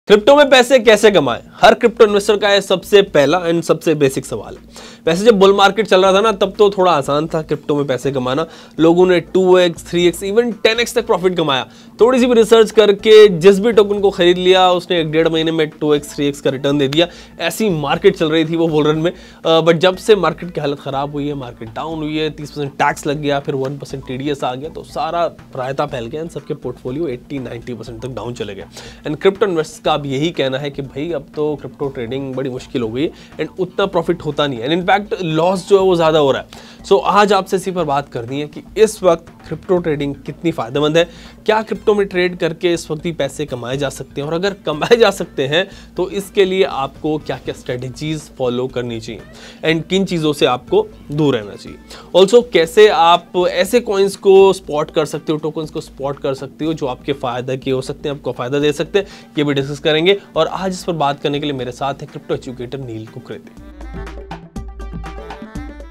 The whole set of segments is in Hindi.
क्रिप्टो में पैसे कैसे कमाएं? हर क्रिप्टो इन्वेस्टर का ये सबसे पहला एंड सबसे बेसिक सवाल है। वैसे जब बुल मार्केट चल रहा था ना, तब तो थोड़ा आसान था क्रिप्टो में पैसे कमाना। लोगों ने 2x, 3x, इवन 10x तक प्रॉफिट कमाया। थोड़ी सी भी रिसर्च करके जिस भी टोकन को खरीद लिया, उसने 1-1.5 महीने में 2x, 3x का रिटर्न दे दिया। ऐसी मार्केट चल रही थी वो बुल रन में। बट जब से मार्केट की हालत खराब हुई है, मार्केट डाउन हुई है, 30% टैक्स लग गया, फिर 1% TDS आ गया, तो सारा रायता फैल गया एंड सबके पोर्टफोलियो 80-90% तक डाउन चले गए। एंड क्रिप्टो इन्वेस्टर्स का अब यही कहना है कि भाई अब तो क्रिप्टो ट्रेडिंग बड़ी मुश्किल हो गई है एंड उतना प्रॉफिट होता नहीं है, एंड इनफैक्ट लॉस जो है वो ज़्यादा हो रहा है। सो आज आपसे इसी पर बात करनी है कि इस वक्त क्रिप्टो ट्रेडिंग कितनी फ़ायदेमंद है, क्या क्रिप्टो में ट्रेड करके इस वक्त भी पैसे कमाए जा सकते हैं, और अगर कमाए जा सकते हैं तो इसके लिए आपको क्या क्या स्ट्रेटजीज फॉलो करनी चाहिए एंड किन चीज़ों से आपको दूर रहना चाहिए। ऑल्सो कैसे आप ऐसे कॉइन्स को स्पॉट कर सकते हो, टोकन्स को स्पॉट कर सकते हो जो आपके फ़ायदा के हो सकते हैं, आपको फ़ायदा दे सकते हैं, ये भी डिस्कस करेंगे। और आज इस पर बात करने के लिए मेरे साथ है क्रिप्टो एजुकेटर नील कुकरेती।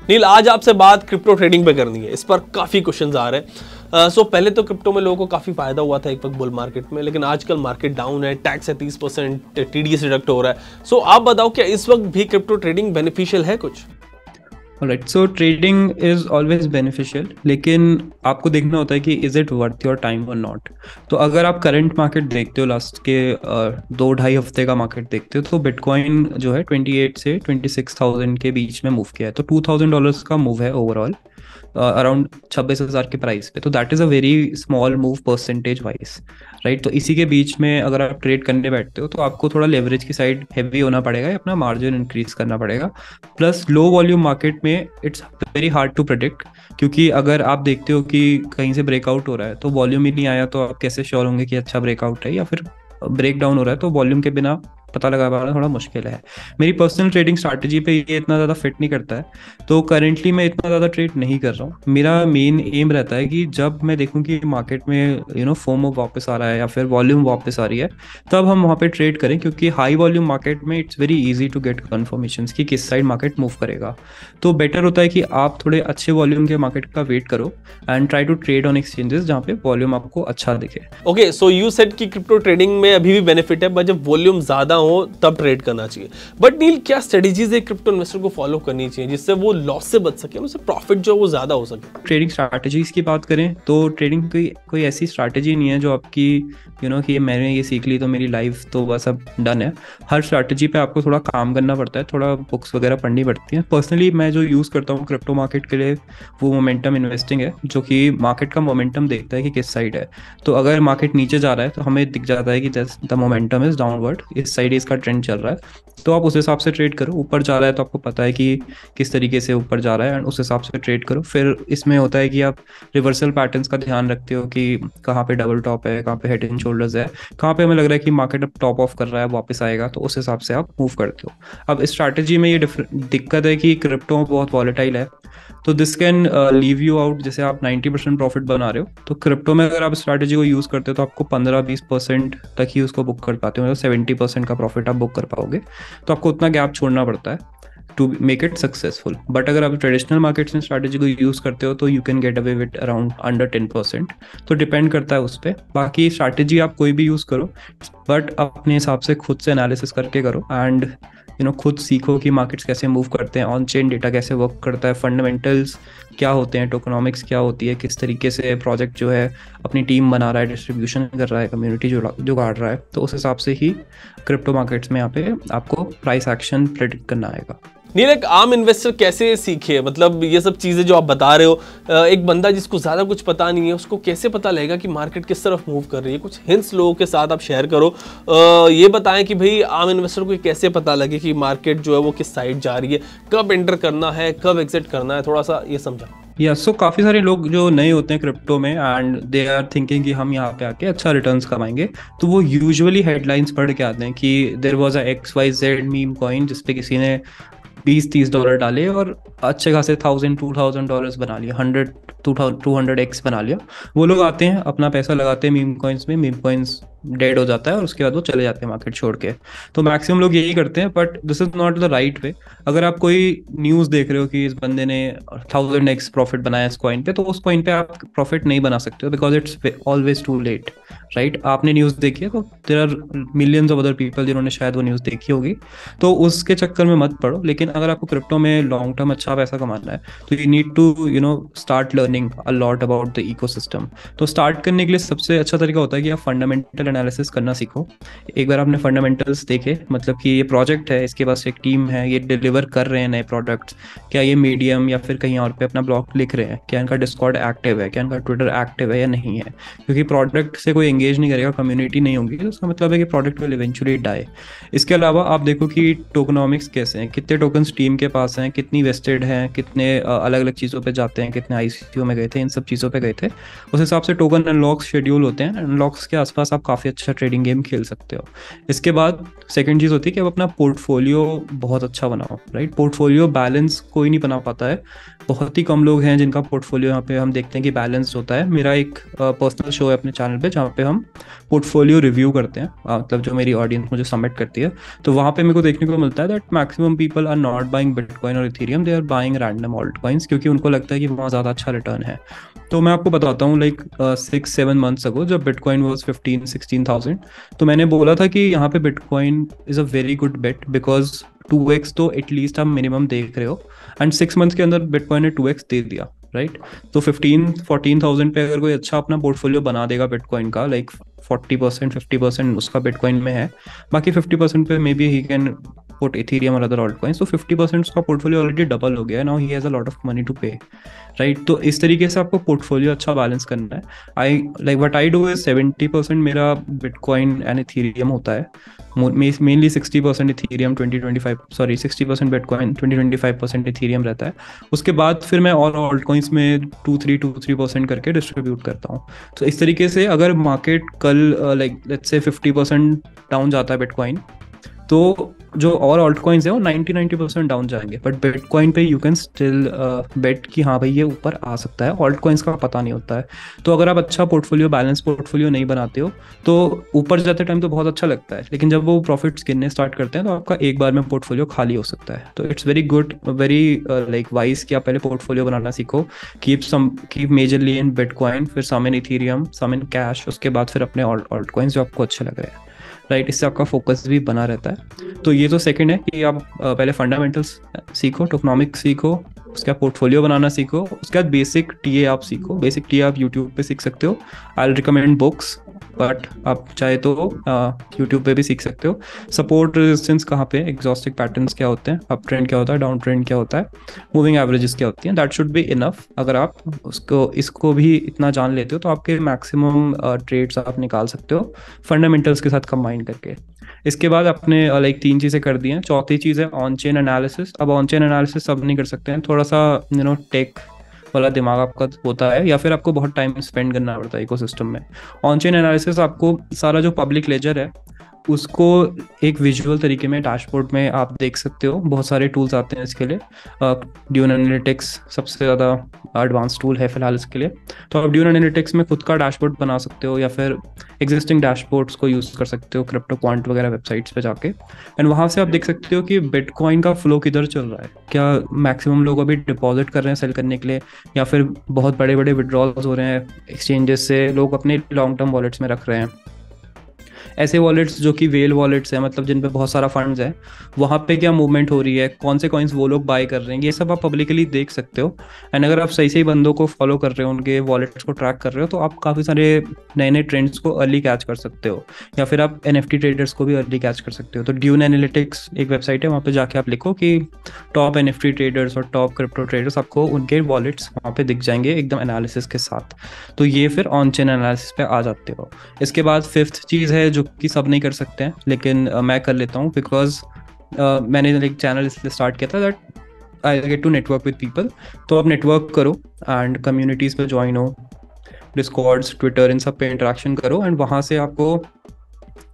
नील, आज आपसे बात क्रिप्टो ट्रेडिंग पे करनी है। इस पर काफ़ी क्वेश्चंस आ रहे हैं। सो पहले तो क्रिप्टो में लोगों को काफ़ी फायदा हुआ था एक वक्त बुल मार्केट में, लेकिन आजकल मार्केट डाउन है, टैक्स है 30%, TDS डिडक्ट हो रहा है। सो आप बताओ, क्या इस वक्त भी क्रिप्टो ट्रेडिंग बेनिफिशियल है कुछ? Right, so trading is always beneficial, लेकिन आपको देखना होता है कि is it worth your time और नॉट। तो अगर आप करंट मार्केट देखते हो, लास्ट के 2-2.5 हफ्ते का मार्केट देखते हो, तो बिटकॉइन जो है 28 से 26,000 के बीच में मूव किया है। तो $2,000 का मूव है ओवरऑल, अराउंड 26,000 के प्राइस पे। तो that is a very small move percentage wise, right. तो इसी के बीच में अगर आप ट्रेड करने बैठते हो तो आपको थोड़ा लेवरेज की साइड हैवी होना पड़ेगा, अपना मार्जिन इंक्रीज करना पड़ेगा। प्लस लो वॉल्यूम मार्केट में it's very hard to predict, क्योंकि अगर आप देखते हो कि कहीं से ब्रेकआउट हो रहा है तो वॉल्यूम ही नहीं आया, तो आप कैसे श्योर होंगे कि अच्छा ब्रेकआउट है, या फिर ब्रेक डाउन हो रहा है तो वॉल्यूम के बिना पता लगा पाना थोड़ा मुश्किल है। मेरी पर्सनल ट्रेडिंग स्ट्रैटेजी पे ये इतना ज़्यादा फिट नहीं करता है, तो करेंटली मैं इतना ज़्यादा ट्रेड नहीं कर रहा हूँ। मेरा मेन एम रहता है कि जब मैं देखूँ कि मार्केट में फोमो वापस आ रहा है या फिर वॉल्यूम वापस आ रही है, तब हम वहाँ पे ट्रेड करें, क्योंकि हाई वॉल्यूम मार्केट में it's very easy to get confirmation कि किस साइड मार्केट मूव करेगा। तो बेटर होता है कि आप थोड़े अच्छे वॉल्यूम के मार्केट का वेट करो and try to trade on exchanges जहाँ पे वॉल्यूम आपको अच्छा दिखे। ओके, सो यू सेड कि क्रिप्टो ट्रेडिंग में अभी भी बेनिफिट है, बट जब वॉल्यूम ज़्यादा हो तब ट्रेड करना चाहिए। बट नील, क्या स्ट्रेटजीज है क्रिप्टो इन्वेस्टर को फॉलो करनी चाहिए जिससे वो लॉस से बच सके, उससे प्रॉफिट जो वो ज्यादा हो सके? ट्रेडिंग स्ट्रैटेजीज की बात करें तो ट्रेडिंग की कोई ऐसी स्ट्रैटेजी नहीं है जो आपकी कि मैंने ये सीख ली तो मेरी लाइफ तो बस अब डन है। हर स्ट्रैटेजी पे आपको थोड़ा काम करना पड़ता है, थोड़ा बुक्स वगैरह पढ़नी पड़ती है। पर्सनली मैं जो यूज़ करता हूँ क्रिप्टो मार्केट के लिए, वो मोमेंटम इन्वेस्टिंग है, जो कि मार्केट का मोमेंटम देखता है कि किस साइड है। तो अगर मार्केट नीचे जा रहा है तो हमें दिख जाता है कि द मोमेंटम इज डाउनवर्ड, इस साइड इसका ट्रेंड चल रहा है, तो आप उस हिसाब से ट्रेड करो। ऊपर जा रहा है तो आपको पता है कि किस तरीके से ऊपर जा रहा है, एंड उस हिसाब से ट्रेड करो। फिर इसमें होता है कि आप रिवर्सल पैटर्न्स का ध्यान रखते हो कि कहाँ पे डबल टॉप है, कहाँ पे हेड एंड शोल्डर्स है, कहाँ पे हमें लग रहा है कि मार्केट अब टॉप ऑफ कर रहा है, वापस आएगा, तो उस हिसाब से आप मूव करते हो। अब इस स्ट्रैटेजी में ये दिक्कत है कि क्रिप्टो बहुत वॉलेटाइल है, तो this can leave you out. जैसे आप 90% प्रॉफिट बना रहे हो, तो क्रिप्टो में अगर आप स्ट्रैटेजी को यूज़ करते हो तो आपको 15-20% तक ही उसको बुक कर पाते हो, मतलब 70% का प्रॉफिट आप बुक कर पाओगे। तो आपको उतना गैप छोड़ना पड़ता है to make it successful. But अगर आप ट्रेडिशनल मार्केट्स में स्ट्रैटेजी को यूज़ करते हो तो you can get away with around under 10%। तो डिपेंड करता है उस पर। बाकी स्ट्रैटेजी आप कोई भी यूज़ करो, बट अपने हिसाब से खुद से एनालिसिस करके करो, एंड खुद सीखो कि मार्केट्स कैसे मूव करते हैं, ऑन चेन डेटा कैसे वर्क करता है, फंडामेंटल्स क्या होते हैं, टोकनॉमिक्स क्या होती है, किस तरीके से प्रोजेक्ट जो है अपनी टीम बना रहा है, डिस्ट्रीब्यूशन कर रहा है, कम्युनिटी जो गाड़ रहा है। तो उस हिसाब से ही क्रिप्टो मार्केट्स में यहाँ पे आपको प्राइस एक्शन प्रेडिक्ट करना आएगा। नील, एक आम इन्वेस्टर कैसे सीखे, मतलब ये सब चीज़ें जो आप बता रहे हो, एक बंदा जिसको ज़्यादा कुछ पता नहीं है उसको कैसे पता लगेगा कि मार्केट किस तरफ मूव कर रही है? कुछ हिंट्स लोगों के साथ आप शेयर करो। ये बताएं कि भाई आम इन्वेस्टर को कैसे पता लगे कि मार्केट जो है वो किस साइड जा रही है, कब एंटर करना है, कब एग्जिट करना है, थोड़ा सा ये समझा। सो काफ़ी सारे लोग जो नए होते हैं क्रिप्टो में एंड दे आर थिंकिंग कि हम यहाँ पे आके अच्छा रिटर्न्स कमाएंगे, तो वो यूजुअली हेडलाइंस पढ़ के आते हैं कि there was a XYZ meme coin जिसपे किसी ने $20-30 डाले और अच्छे खासे $1,000-2,000 बना लिया, 100-200x बना लिया। वो लोग आते हैं, अपना पैसा लगाते हैं मीम कॉइन्स में, मीम कॉइन्स डेड हो जाता है और उसके बाद वो चले जाते हैं मार्केट छोड़ के। तो मैक्सिमम लोग यही करते हैं, but this is not the right way. अगर आप कोई न्यूज़ देख रहे हो कि इस बंदे ने 1000x प्रॉफिट बनाया इस कॉइन पे, तो उस कॉइन पे आप प्रॉफिट नहीं बना सकते हो, because it's always too late, right. आपने न्यूज़ देखी है तो there are millions of other people जिन्होंने शायद वो न्यूज़ देखी होगी, तो उसके चक्कर में मत पड़ो। लेकिन अगर आपको क्रिप्टो में लॉन्ग टर्म अच्छा पैसा कमाना है, तो you need to start learning a lot about the ecosystem. तो स्टार्ट करने के लिए सबसे अच्छा तरीका होता है कि आप फंडामेंटल एनालिसिस करना सीखो। एक बार आपने फंडामेंटल्स देखे, मतलब कि ये प्रोजेक्ट है, इसके पास एक टीम है, ये डिलीवर कर रहे हैं नए प्रोडक्ट्स, क्या ये मीडियम या फिर कहीं और पे अपना ब्लॉग लिख रहे हैं, क्या इनका डिस्कॉर्ड एक्टिव है, क्या इनका ट्विटर एक्टिव है या नहीं है। क्योंकि प्रोडक्ट से कोई एंगेज नहीं करेगा, कम्युनिटी नहीं होगी, तो उसका मतलब है कि प्रोडक्ट विल इवेंचुअली डाई। इसके अलावा आप देखो कि टोकनॉमिक्स कैसे हैं, कितने टोकन्स टीम के पास हैं, कितनी वेस्टेड हैं, कितने अलग अलग चीज़ों पे जाते हैं, कितने आईसीओ में गए थे, इन सब चीज़ों पे गए थे। उस हिसाब से टोकन अनलॉक शेड्यूल होते हैं, अनलॉक्स के आसपास आप काफ़ी अच्छा ट्रेडिंग गेम खेल सकते हो। इसके बाद सेकंड चीज़ होती है कि आप अपना पोर्टफोलियो बहुत अच्छा बनाओ, राइट। पोर्टफोलियो बैलेंस कोई नहीं बना पाता है, बहुत ही कम लोग हैं जिनका पोर्टफोलियो यहाँ पे हम देखते हैं कि बैलेंस होता है। मेरा एक पर्सनल शो है अपने चैनल पे जहाँ पे हम पोर्टफोलियो रिव्यू करते हैं, मतलब जो मेरी ऑडियंस मुझे सबमिट करती है, तो वहाँ पे मेरे को देखने को मिलता है that maximum people are not buying bitcoin और ethereum, they are buying random alt coins, क्योंकि उनको लगता है कि वहाँ ज़्यादा अच्छा रिटर्न है। तो मैं आपको बताता हूँ, लाइक 6-7 मंथ्स अगो जब बिटकॉइन वॉज 15-16,000, तो मैंने बोला था कि यहाँ पे bitcoin is a very good bet, because 2x तो एटलीस्ट आप मिनिमम देख रहे हो, एंड 6 मंथ्स के अंदर बिटकॉइन ने 2x दे दिया, राइट। तो 15-14,000 पे अगर कोई अच्छा अपना पोर्टफोलियो बना देगा बिटकॉइन का, लाइक 40% 50% उसका बिटकॉइन में है, बाकी 50% पे maybe he can put Ethereum और अदर ऑल्ट कॉइन्स, तो 50% उसका पोर्टफोलियो ऑलरेडी डबल हो गया है, now he has a lot of money to pay, right. तो इस तरीके से आपको पोर्टफोलियो अच्छा बैलेंस करना है। I like what I do is 70% मेरा बिटकॉइन एंड इथेरियम होता है, मेनली 60% इथेरियम 60% बिटकॉइन 20-25% इथेरियम रहता है। उसके बाद फिर मैं और ऑल्ट कॉइन्स में 2-3% करके डिस्ट्रीब्यूट करता हूँ। तो इस तरीके से अगर मार्केट कल लाइक लेट्स से 50% डाउन जाता है बिटकॉइन, तो जो और ऑल्ट कॉइन्स है वो 90% डाउन जाएंगे, बट बिटकॉइन पे यू कैन स्टिल बेट कि हाँ भाई ये ऊपर आ सकता है। ऑल्ट कॉइन्स का पता नहीं होता है, तो अगर आप अच्छा पोर्टफोलियो बैलेंस पोर्टफोलियो नहीं बनाते हो तो ऊपर जाते टाइम तो बहुत अच्छा लगता है, लेकिन जब वो प्रॉफिट्स गिनने स्टार्ट करते हैं तो आपका एक बार में पोर्टफोलियो खाली हो सकता है। तो it's very good, very like wise कि आप पहले पोर्टफोलियो बनाना सीखो, कीप मेजरली इन बिटकॉइन, फिर सम इन इथेरियम, सम इन कैश, उसके बाद फिर अपने ऑल्ट कॉइन्स जो आपको अच्छे लग रहे हैं, राइट। इससे आपका फोकस भी बना रहता है। तो ये तो सेकंड है कि आप पहले फंडामेंटल्स सीखो, टोकनॉमिक्स सीखो, उसके बाद पोर्टफोलियो बनाना सीखो, उसके बाद बेसिक टीए आप सीखो। बेसिक टीए आप यूट्यूब पे सीख सकते हो, I will recommend books, but आप चाहे तो यूट्यूब पे भी सीख सकते हो। सपोर्ट रेजिस्टेंस कहाँ पे, एग्जॉस्टिक पैटर्न्स क्या होते हैं, अप ट्रेंड क्या होता है, डाउन ट्रेंड क्या होता है, मूविंग एवरेजेस क्या होती हैं, दैट शुड बी इनफ। अगर आप इसको भी इतना जान लेते हो तो आपके मैक्सिमम ट्रेड्स आप निकाल सकते हो फंडामेंटल्स के साथ कंबाइन करके। इसके बाद आपने लाइक 3 चीज़ें कर दी हैं। चौथी चीज़ है ऑन चेन एनालिसिस। अब ऑन चेन एनालिसिस सब नहीं कर सकते हैं, थोड़ा सा टेक वाला दिमाग आपका होता है, या फिर आपको बहुत टाइम स्पेंड करना पड़ता है इकोसिस्टम में। ऑन चेन एनालिसिस आपको सारा जो पब्लिक लेजर है उसको एक विजुअल तरीके में डैशबोर्ड में आप देख सकते हो। बहुत सारे टूल्स आते हैं इसके लिए, ड्यून एनालिटिक्स सबसे ज़्यादा एडवांस टूल है फिलहाल इसके लिए। तो आप ड्यून एनालिटिक्स में खुद का डैशबोर्ड बना सकते हो, या फिर एग्जिस्टिंग डैशबोर्ड्स को यूज़ कर सकते हो क्रिप्टो क्वांट वगैरह वेबसाइट्स पे जाके, एंड वहाँ से आप देख सकते हो कि बिटकॉइन का फ्लो किधर चल रहा है, क्या मैक्सिमम लोग अभी डिपॉजिट कर रहे हैं सेल करने के लिए, या फिर बहुत बड़े बड़े विड्रॉल्स हो रहे हैं एक्सचेंजेस से, लोग अपने लॉन्ग टर्म वॉलेट्स में रख रहे हैं। ऐसे वॉलेट्स जो कि वेल वॉलेट्स हैं, मतलब जिन पे बहुत सारा फंड्स है, वहाँ पे क्या मूवमेंट हो रही है, कौन से कॉइन्स वो लोग बाय कर रहे हैं, ये सब आप पब्लिकली देख सकते हो। एंड अगर आप सही सही बंदों को फॉलो कर रहे हो, उनके वॉलेट्स को ट्रैक कर रहे हो, तो आप काफ़ी सारे नए नए ट्रेंड्स को अर्ली कैच कर सकते हो, या फिर आप NFT ट्रेडर्स को भी अर्ली कैच कर सकते हो। तो ड्यून एनालिटिक्स एक वेबसाइट है, वहाँ पे जाके आप लिखो कि टॉप NFT ट्रेडर्स और टॉप क्रिप्टो ट्रेडर्स, आपको उनके वॉलेट्स वहाँ पे दिख जाएंगे एकदम एनालिसिस के साथ। तो ये फिर ऑन चेन एनालिसिस पे आ जाते हो। इसके बाद 5th चीज़ है जो कि सब नहीं कर सकते हैं, लेकिन मैं कर लेता हूँ, बिकॉज मैंने एक चैनल इसलिए स्टार्ट किया था that I get to network with people. तो आप नेटवर्क करो एंड कम्युनिटीज़ पे ज्वाइन हो, डिस्कॉर्ड्स, ट्विटर, इन सब पे इंटरेक्शन करो, एंड वहाँ से आपको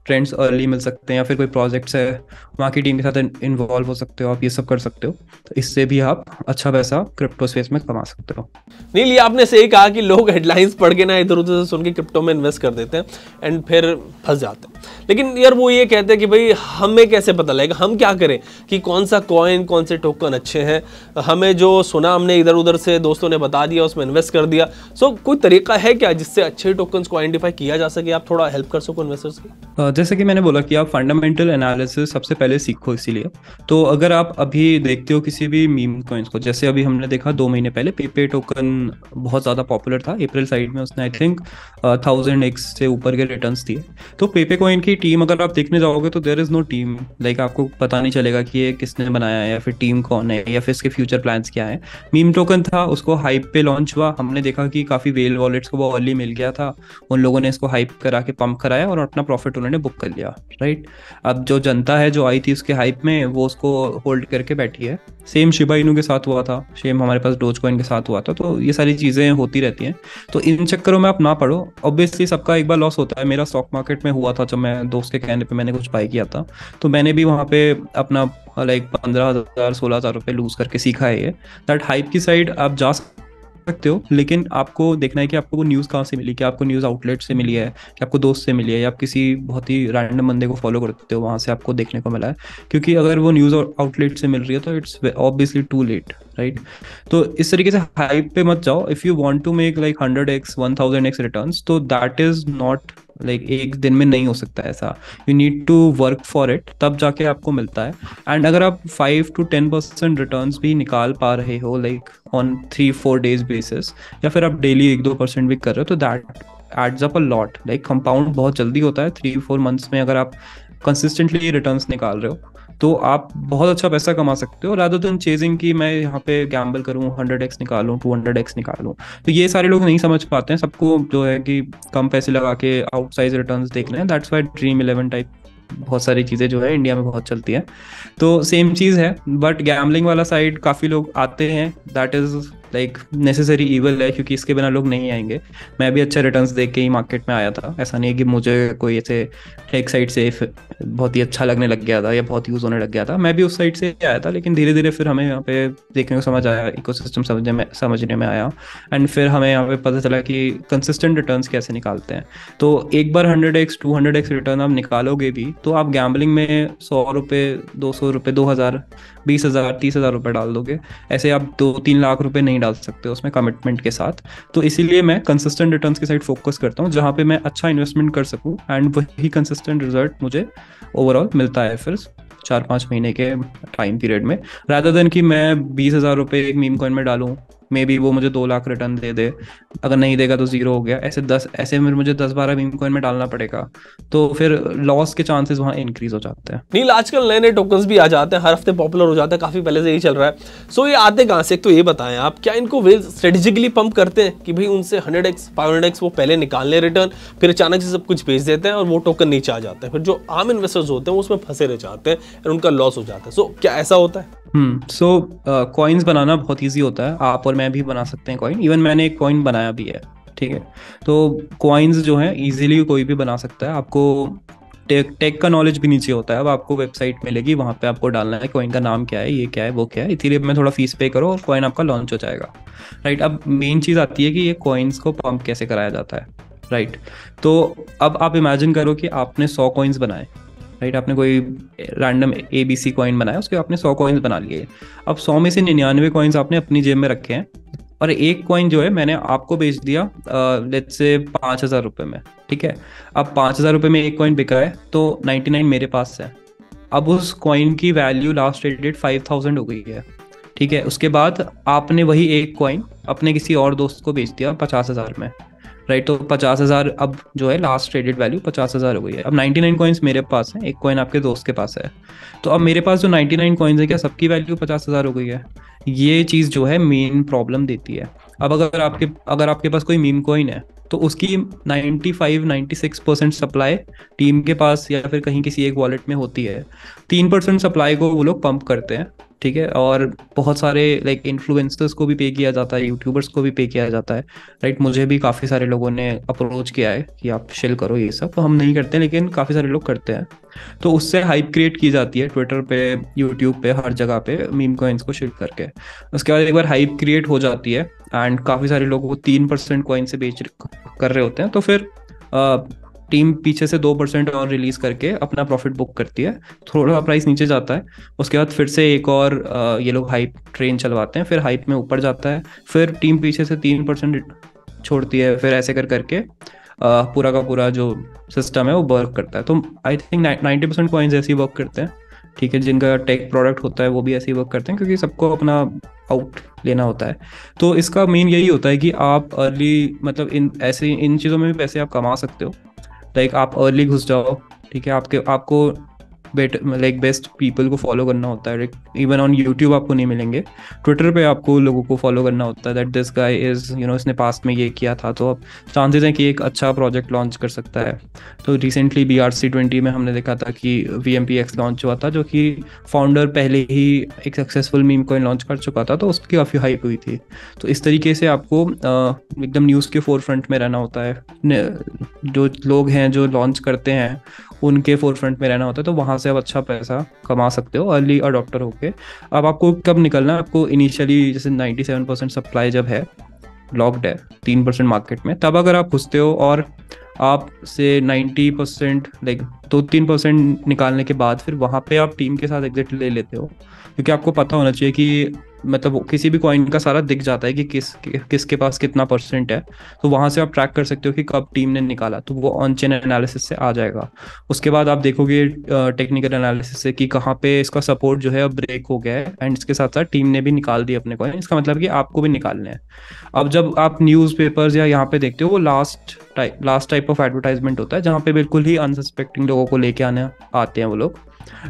ट्रेंड्स अर्ली मिल सकते हैं, या फिर कोई प्रोजेक्ट्स है वहाँ की टीम के साथ इन्वॉल्व हो सकते हो आप, ये सब कर सकते हो। तो इससे भी आप अच्छा पैसा क्रिप्टो स्पेस में कमा सकते हो। नील, ये आपने सही कहा कि लोग हेडलाइंस पढ़ के ना इधर उधर से सुन के क्रिप्टो में इन्वेस्ट कर देते हैं एंड फिर फंस जाते हैं। लेकिन यार वो ये कहते हैं कि भाई हमें कैसे पता लगेगा, हम क्या करें कि कौन सा कॉइन कौन से टोकन अच्छे हैं, हमें जो सुना हमने इधर उधर से दोस्तों ने बता दिया उसमें इन्वेस्ट कर दिया। सो कोई तरीका है क्या जिससे अच्छे टोकन्स को आइडेंटिफाई किया जा सके, आप थोड़ा हेल्प कर सको इन्वेस्टर्स की? जैसे कि मैंने बोला कि आप फंडामेंटल एनालिसिस सबसे पहले सीखो। इसीलिए तो अगर आप अभी देखते हो किसी भी मीम कॉइन्स को, जैसे अभी हमने देखा 2 महीने पहले पेपे टोकन बहुत ज़्यादा पॉपुलर था, अप्रैल साइड में उसने आई थिंक 1000x से ऊपर के रिटर्न्स दिए। तो पेपे कॉइन की टीम अगर आप देखने जाओगे तो there is no team, like आपको पता नहीं चलेगा कि ये किसने बनाया है या फिर टीम कौन है या फिर इसके फ्यूचर प्लान्स क्या है। मीम टोकन था, उसको हाइप पे लॉन्च हुआ, हमने देखा कि काफ़ी वेल वॉलेट्स को वो अर्ली मिल गया था, उन लोगों ने इसको हाइप करा के पंप कराया और अपना प्रॉफिट उन्होंने बुक कर लिया, राइट। अब जो जनता है जो आई थी उसके हाइप में, वो उसको होल्ड करके बैठी है। सेम शिबा इनू के साथ हुआ था, सेम हमारे पास डोज कॉइन के साथ हुआ था। तो ये सारी चीज़ें होती रहती हैं, तो इन चक्करों में आप ना पढ़ो। ऑब्वियसली सबका एक बार लॉस होता है, मेरा स्टॉक मार्केट में हुआ था जब मैं दोस्त के कहने पे मैंने कुछ बाई किया था, तो मैंने भी वहाँ पे अपना लाइक 15,000 16,000 रुपये लूज करके सीखा है ये। दैट हाइप की साइड आप जा सकते हो, लेकिन आपको देखना है कि आपको वो न्यूज़ कहाँ से मिली, कि आपको न्यूज़ आउटलेट से मिली है, कि आपको दोस्त से मिली है, या आप किसी बहुत ही रैंडम बंदे को फॉलो करते हो वहाँ से आपको देखने को मिला है। क्योंकि अगर वो न्यूज़ आउटलेट से मिल रही है तो it's obviously too late, right. तो इस तरीके से हाइप पे मत जाओ। If you want to make like 100x 1000x returns, तो दैट इज़ नॉट लाइक एक दिन में नहीं हो सकता ऐसा। You need to work for it, तब जाके आपको मिलता है। एंड अगर आप 5 to 10% रिटर्न्स भी निकाल पा रहे हो लाइक ऑन 3-4 डेज बेसिस, या फिर आप डेली 1-2% भी कर रहे हो, तो that adds up a lot. Like compound बहुत जल्दी होता है। 3-4 मंथ्स में अगर आप कंसिस्टेंटली रिटर्न्स निकाल रहे हो तो आप बहुत अच्छा पैसा कमा सकते हो, रादर देन चेजिंग कि मैं यहाँ पे गैम्बल करूँ, 100x निकालूँ, 200x निकालूँ। तो ये सारे लोग नहीं समझ पाते हैं, सबको जो है कि कम पैसे लगा के आउटसाइज रिटर्न्स देखने हैं। दैट्स वाई ड्रीम 11 टाइप बहुत सारी चीज़ें जो है इंडिया में बहुत चलती हैं। तो सेम चीज़ है, बट गैम्बलिंग वाला साइड काफ़ी लोग आते हैं, that is like necessary evil है, क्योंकि इसके बिना लोग नहीं आएंगे। मैं भी अच्छे रिटर्न्स देख के ही मार्केट में आया था, ऐसा नहीं है कि मुझे कोई ऐसे टेक साइड से बहुत ही अच्छा लगने लग गया था या बहुत यूज़ होने लग गया था। मैं भी उस साइड से आया था, लेकिन धीरे धीरे फिर हमें यहाँ पे देखने को समझ आया, इकोसिस्टम समझने में आया, एंड फिर हमें यहाँ पे पता चला कि कंसिस्टेंट रिटर्न्स कैसे निकालते हैं। तो एक बार 100x 200x रिटर्न आप निकालोगे भी तो आप गैम्बलिंग में 100 रुपये 200 रुपये 2000 20,000 30,000 रुपये डाल दोगे। ऐसे आप 2-3 लाख रुपए नहीं डाल सकते उसमें कमिटमेंट के साथ। तो इसीलिए मैं कंसिस्टेंट रिटर्न्स की साइड फोकस करता हूँ, जहाँ पे मैं अच्छा इन्वेस्टमेंट कर सकूँ, एंड वही कंसिस्टेंट रिजल्ट मुझे ओवरऑल मिलता है फिर 4-5 महीने के टाइम पीरियड में, रादर देन कि मैं 20,000 रुपये एक मीम कॉइन में डालूँ, मे बी वो मुझे 2 लाख रिटर्न दे दे, अगर नहीं देगा तो 0 हो गया। ऐसे में मुझे 10-12 मीम कॉइन में डालना पड़ेगा, तो फिर लॉस के चांसेस वहाँ इंक्रीज हो जाते हैं। नील, आजकल नए नए टोकन्स भी आ जाते हैं, हर हफ्ते पॉपुलर हो जाता है, काफी पहले से यही चल रहा है। सो ये आते कहाँ से, एक तो ये बताएं आप, क्या इनको वे स्ट्रेटेजिकली पंप करते हैं कि भाई उनसे 100x 500x वो पहले निकाल ले रिटर्न, फिर अचानक से सब कुछ बेच देते हैं और वो टोकन नीचे आ जाता है, फिर जो आम इन्वेस्टर्स होते हैं वो उसमें फंसे रह जाते हैं और उनका लॉस हो जाता है। सो क्या ऐसा होता है? सो कॉइन्स बनाना बहुत ईजी होता है, आप और मैं भी बना सकते हैं कॉइन। इवन मैंने एक कॉइन बनाया भी है, ठीक है। तो कॉइन्स जो है इजीली कोई भी बना सकता है। आपको टेक का नॉलेज भी नीचे होता है। अब आपको वेबसाइट मिलेगी, वहाँ पे आपको डालना है कॉइन का नाम क्या है, ये क्या है, वो क्या है, इथेरियम में थोड़ा फीस पे करो और कॉइन आपका लॉन्च हो जाएगा, राइट। अब मेन चीज़ आती है कि ये कॉइन्स को पंप कैसे कराया जाता है, राइट। तो अब आप इमेजिन करो कि आपने 100 कॉइन्स बनाए, राइट। आपने कोई रैंडम ABC कॉइन बनाया, उसके आपने 100 कॉइन्स बना लिए। अब 100 में से 99 कॉइन्स आपने अपनी जेब में रखे हैं, और एक कॉइन जो है मैंने आपको बेच दिया लेट्स से 5,000 रुपये में, ठीक है। अब 5,000 रुपये में एक कॉइन बिका है, तो 99 मेरे पास है। अब उस कॉइन की वैल्यू लास्ट ट्रेडेड 5,000 हो गई है, ठीक है। उसके बाद आपने वही एक कॉइन अपने किसी और दोस्त को बेच दिया 50,000 में, राइट। तो 50,000 अब जो है लास्ट ट्रेडेड वैल्यू 50,000 हो गई है। अब 99 कॉइन्स मेरे पास है, एक कॉइन आपके दोस्त के पास है। तो अब मेरे पास जो 99 कॉइन्स है, क्या सबकी वैल्यू 50,000 हो गई है? ये चीज़ जो है मेन प्रॉब्लम देती है। अब अगर आपके पास कोई मीम कॉइन है, तो उसकी 95-96% सप्लाई टीम के पास या फिर कहीं किसी एक वॉलेट में होती है। 3% सप्लाई को वो लोग पंप करते हैं, ठीक है, और बहुत सारे लाइक इन्फ्लुएंसर्स को भी पे किया जाता है, यूट्यूबर्स को भी पे किया जाता है, राइट। मुझे भी काफ़ी सारे लोगों ने अप्रोच किया है कि आप शिल करो ये सब, तो हम नहीं करते लेकिन काफ़ी सारे लोग करते हैं। तो उससे हाइप क्रिएट की जाती है ट्विटर पे, यूट्यूब पे, हर जगह पे मीम कॉइन्स को शिल करके। उसके बाद एक बार हाइप क्रिएट हो जाती है एंड काफ़ी सारे लोग वो 3% कॉइन से कर रहे होते हैं, तो फिर टीम पीछे से 2% और रिलीज करके अपना प्रॉफिट बुक करती है, थोड़ा प्राइस नीचे जाता है। उसके बाद फिर से एक और ये लोग हाइप ट्रेन चलवाते हैं, फिर हाइप में ऊपर जाता है, फिर टीम पीछे से 3% छोड़ती है, फिर ऐसे कर करके पूरा का पूरा जो सिस्टम है वो वर्क करता है। तो आई थिंक 90% कॉइन्स ऐसे ही वर्क करते हैं, ठीक है। जिनका टेक प्रोडक्ट होता है वो भी ऐसे ही वर्क करते हैं, क्योंकि सबको अपना आउट लेना होता है। तो इसका मेन यही होता है कि आप अर्ली, मतलब इन चीज़ों में भी पैसे आप कमा सकते हो। लाइक आप अर्ली घुस जाओ, ठीक है। आपको बेस्ट पीपल को फॉलो करना होता है। इवन ऑन यूट्यूब आपको नहीं मिलेंगे, ट्विटर पे आपको लोगों को फॉलो करना होता है, दैट दिस गाय इज इसने पास्ट में ये किया था, तो अब चांसेस हैं कि एक अच्छा प्रोजेक्ट लॉन्च कर सकता है। तो रिसेंटली BRC20 में हमने देखा था कि VMPX लॉन्च हुआ था, जो कि फाउंडर पहले ही एक सक्सेसफुल मीम कॉइन लॉन्च कर चुका था, तो उसकी काफ़ी हाइप हुई थी। तो इस तरीके से आपको एकदम न्यूज़ के फोरफ्रंट में रहना होता है। जो लोग हैं जो लॉन्च करते हैं उनके फोरफ्रंट में रहना होता है, तो वहाँ से आप अच्छा पैसा कमा सकते हो अर्ली अडॉप्टर होके। अब आपको कब निकलना है, आपको इनिशियली जैसे 97% सप्लाई जब है, लॉक्ड है 3% मार्केट में, तब अगर आप घुसते हो और आप से 90% लाइक 2-3% निकालने के बाद फिर वहाँ पे आप टीम के साथ एग्जिट ले लेते हो, क्योंकि आपको पता होना चाहिए कि मतलब किसी भी कॉइन का सारा दिख जाता है कि किसके पास कितना परसेंट है। तो वहाँ से आप ट्रैक कर सकते हो कि कब टीम ने निकाला, तो वो ऑन चेन एनालिसिस से आ जाएगा। उसके बाद आप देखोगे टेक्निकल एनालिसिस से कि कहाँ पे इसका सपोर्ट जो है अब ब्रेक हो गया है, एंड इसके साथ साथ टीम ने भी निकाल दिए अपने कॉइन, इसका मतलब कि आपको भी निकालने हैं। अब जब आप न्यूज़पेपर्स या यहाँ पे देखते हो, वो लास्ट टाइप ऑफ एडवर्टाइजमेंट होता है, जहाँ पे बिल्कुल ही अनसस्पेक्टिंग लोगों को लेके आते हैं वो लोग,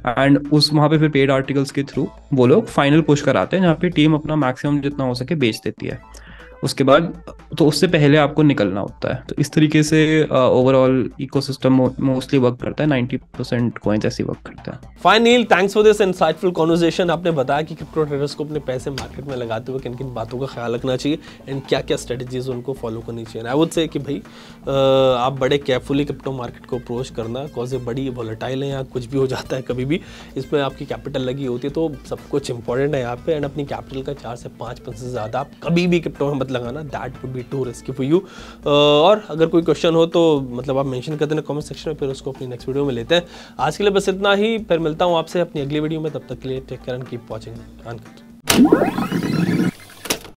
एंड वहाँ पे फिर पेड आर्टिकल्स के थ्रू वो लोग फाइनल पुश कराते हैं, जहाँ पे टीम अपना मैक्सिमम जितना हो सके बेच देती है। उसके बाद तो उससे पहले आपको निकलना होता है। तो इस तरीके से ओवरऑल इकोसिस्टम मोस्टली वर्क करता है, 90% कॉइन्स ऐसे वर्क करता है। Fine Neil, thanks for this insightful conversation. आपने बताया कि क्रिप्टो ट्रेडर्स को अपने पैसे मार्केट में लगाते हुए किन किन बातों का ख्याल रखना चाहिए एंड क्या क्या स्ट्रेटजीज उनको फॉलो करनी चाहिए। आई वुड से कि भाई आप बड़े केयरफुली क्रिप्टो मार्केट को अप्रोच करना, कॉज ये बड़ी वॉलेटाइल है, यहाँ कुछ भी हो जाता है कभी भी, इसमें आपकी कैपिटल लगी होती है, तो सब कुछ इंपॉर्टेंट है यहाँ पे। एंड अपनी कैपिटल का 4 से 5% से ज़्यादा आप कभी भी क्रिप्टो में मत लगाना, that would be to risky for you. और अगर कोई क्वेश्चन हो तो मतलब आप मेंशन कर देना कमेंट सेक्शन में, फिर उसको अपनी नेक्स्ट वीडियो में लेते हैं। आज के लिए बस इतना ही, फिर मिलता हूँ आपसे अपनी अगली वीडियो में। तब तक के लिए take care and keep watching.